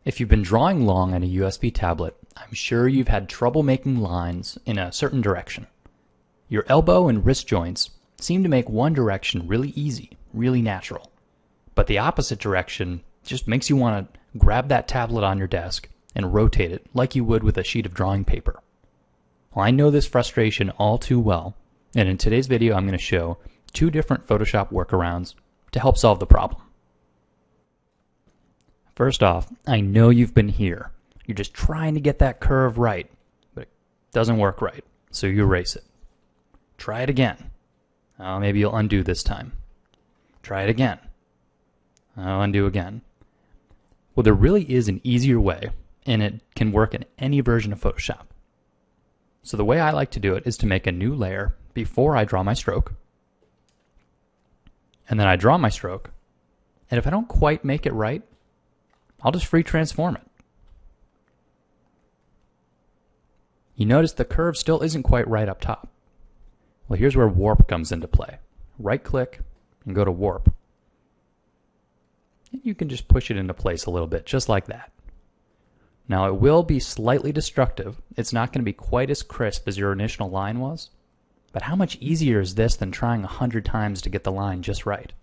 If you've been drawing long on a USB tablet, I'm sure you've had trouble making lines in a certain direction. Your elbow and wrist joints seem to make one direction really easy, really natural. But the opposite direction just makes you want to grab that tablet on your desk and rotate it like you would with a sheet of drawing paper. Well, I know this frustration all too well, and in today's video I'm going to show two different Photoshop workarounds to help solve the problem. First off, I know you've been here. You're just trying to get that curve right, but it doesn't work right, so you erase it. Try it again. Oh, maybe you'll undo this time. Try it again. Oh, undo again. Well, there really is an easier way, and it can work in any version of Photoshop. So the way I like to do it is to make a new layer before I draw my stroke. And then I draw my stroke, and if I don't quite make it right, I'll just free transform it. You notice the curve still isn't quite right up top. Well, here's where warp comes into play. Right click and go to warp. And you can just push it into place a little bit, just like that. Now it will be slightly destructive. It's not going to be quite as crisp as your initial line was. But how much easier is this than trying 100 times to get the line just right?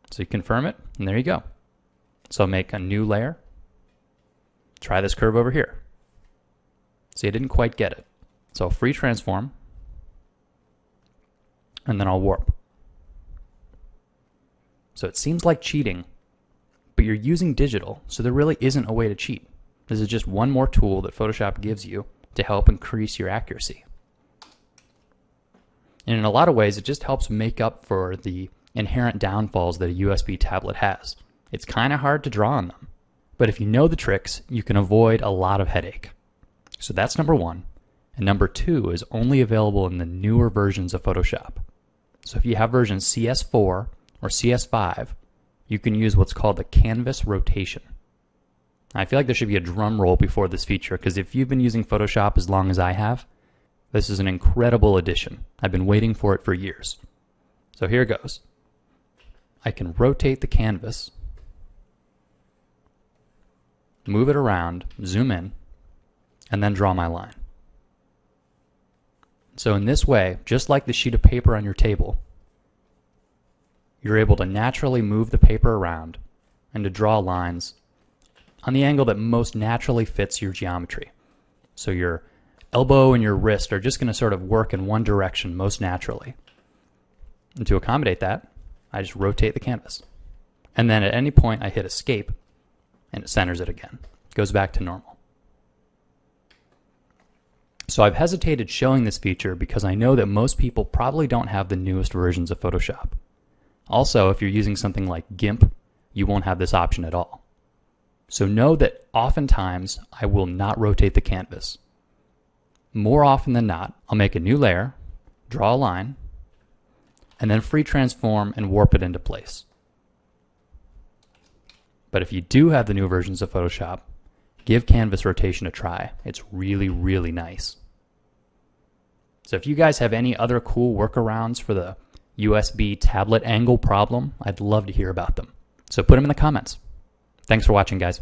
So you confirm it, and there you go. So make a new layer. Try this curve over here. See, I didn't quite get it. So I'll free transform, and then I'll warp. So it seems like cheating, but you're using digital, so there really isn't a way to cheat. This is just one more tool that Photoshop gives you to help increase your accuracy. And in a lot of ways, it just helps make up for the inherent downfalls that a USB tablet has. It's kind of hard to draw on them, but if you know the tricks, you can avoid a lot of headache. So that's number one. And number two is only available in the newer versions of Photoshop. So if you have version CS4 or CS5, you can use what's called the canvas rotation. I feel like there should be a drum roll before this feature, because if you've been using Photoshop as long as I have, this is an incredible addition. I've been waiting for it for years. So here goes. I can rotate the canvas, move it around, zoom in, and then draw my line. So in this way, just like the sheet of paper on your table, you're able to naturally move the paper around and to draw lines on the angle that most naturally fits your geometry. So your elbow and your wrist are just going to sort of work in one direction most naturally. And to accommodate that, I just rotate the canvas. And then at any point I hit escape, and it centers it again. It goes back to normal. So I've hesitated showing this feature because I know that most people probably don't have the newest versions of Photoshop. Also, if you're using something like GIMP, you won't have this option at all. So know that oftentimes I will not rotate the canvas. More often than not, I'll make a new layer, draw a line, and then free transform and warp it into place. But if you do have the new versions of Photoshop, give canvas rotation a try. It's really, really nice. So if you guys have any other cool workarounds for the USB tablet angle problem, I'd love to hear about them. So put them in the comments. Thanks for watching, guys.